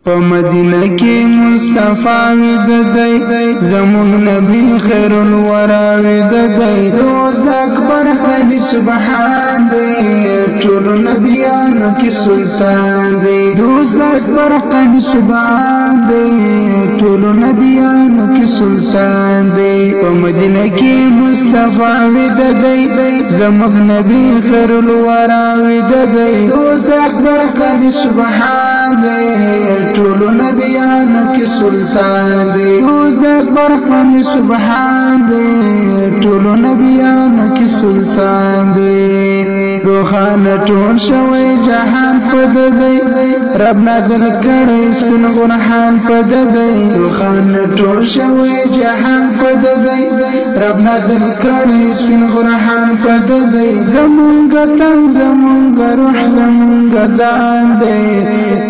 په مدینه کې مصطفی ویددی زمون نبی خیر الورا ویددی دوست اکبر خلی سبحان دی ټول نبیانو کې سلطان دی دوست اکبر خلی سبحان دی ټول نبیانو کې سلطان دی په مدینه کې مصطفی ویددی زمون نبی خیر الورا ویددی دوست اکبر خلی سبحان دی ټول نبیانو کې سلطان دی اوس د اکبر خلی سبحان دی ټول نبیانو کې سلطان دی روخانه ټول شوی جهان په ددی رب نازل کړی سپین قرآن په ددی روخانه ټول شوی جهان په ددی رب نازل کړی سپین قرآن په ددی زمونږ تن زمونږ روح زمونږ ځان دی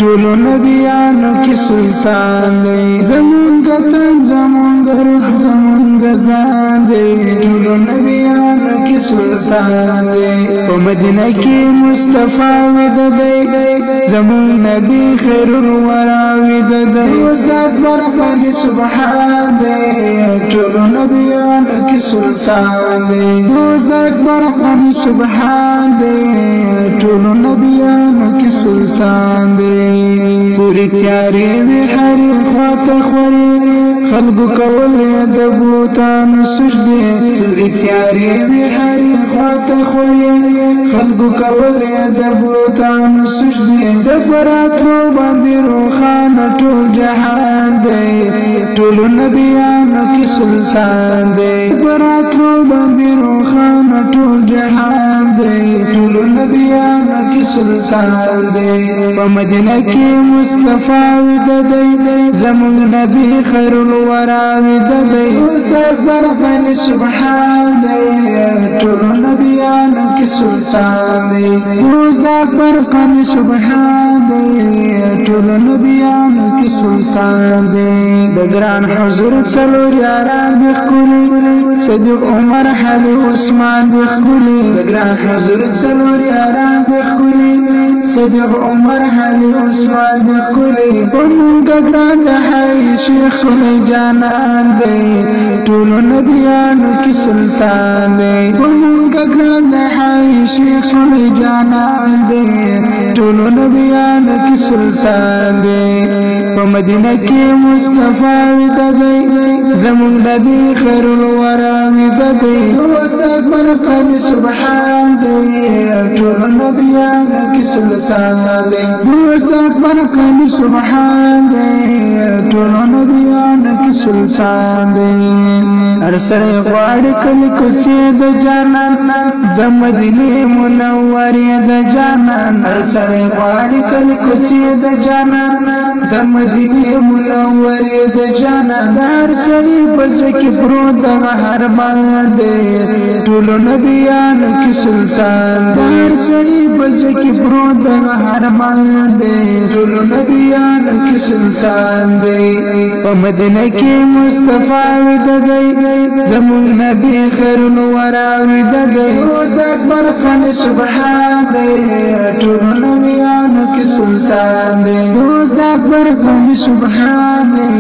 ټول نبیانو کې سلطان دی زمونږ تن زمونږ روح زمونږ ځان دی ټول نبیانو کې سلطان دی په مدینه کې مصطفی ویددی زمون نبی خیر الورا ویددی اوس د اکبر خلی سبحان دی ټول نبیانو کې سلطان دی اوس د اکبر خلی سبحان دی ټول نبیانو کې سلطان دی پوری تیاری وی هری خواته خوري خلقو کول د بوتانو سجدي پوری تیاری وی هری خواته خوري خلقو کول د بوتانو سجدي زبراتو باندې روخانه ټول جهان دی ټول نبیانو کې سلطان دی زبراتو باندې روخانه ټول جهان دی ټول نبیانو کې سلطان دی په مدینه کې مصطفی ویددی زمون نبی خیر الورا ویددی استاذ برخل سبحان دی ټول نبیانو کې سلطان دی استاذ برخل سبحان دی ټول نبیانو کې سلطان دی د ګران حضور څلور یاران د خولي صدیق عمر علي عثمان د خولي د ګران حضور څلور یاران د خولي صدیق عمر علي عثمان د خولي ومونږ ګران د حي شیخ جانان دی ټول نبیانو کې سلطان دی ومونږ ګران د حي شیخ جانان دی ټول نبیانو کې سلطان دی په مدینه کې مصطفی ویددی زمون نبی خیر الورا ویددی اوس د اکبر خلی سبحان دی ټول نبیانو کې سلطان دی اوس د اکبر خلی سبحان دی ټول نبیانو کې سلطان دی هر سره غواړي کلی کوڅې د جانان د مدینه منورې د جانان هر سره غواړي کلی کوڅې د جانان د مدینه منورې د جانان هر سړي پزړه کې پروت د هر باندې ټول نبیانو کې سلطان دی هر سړي پزړه کې پروت د هر باندې ټول نبیانو کې سلطان دی په مدینه کې مصطفی ویددی زمون نبی خیر الورا ویددی اوس د اکبر خلی سبحان دی ټول نبیانو کې سلطان دی اوس د اکبر خلی سبحان دی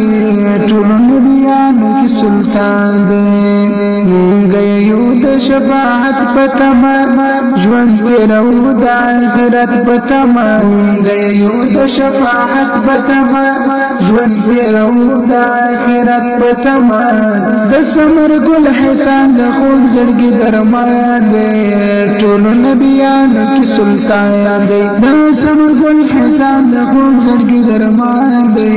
ټول نبیانو کې سلطان دی مونږ یو د شفاعت په تمه ژوند تیرو د آخرت په تمه مونږ یو د شفاعت په تمه ژوند تیرو د آخرت په تمه د سمر ګل حسن د خوږ زړګي درمان دی ټول نبیانو کې سلطان دی د سمر ګل حسن د خوږ زړګي درمان دی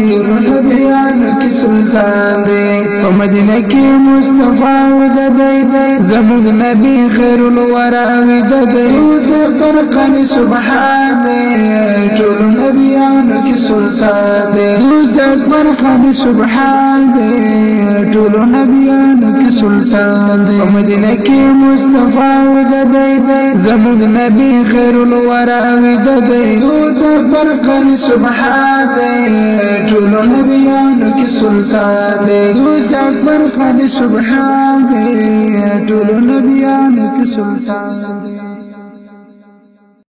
نبیانو کې سلطان دی په مدینه کې مصطفی ویددی زمون نبی خیر الورا ویددی اوس د فرقان سبحان دی ټول نبیانو کې سلطان دی اوس د فرقان سبحان دی ټول نبیانو کې سلطان دی په مدینه کې مصطفی ویددی زمون نبی خیر الورا ویددی اوس د فرقان سبحان دی ټول نبیانو کې سلطان دی اوس د فرقان سبحان دی ټول نبیانو کې سلطان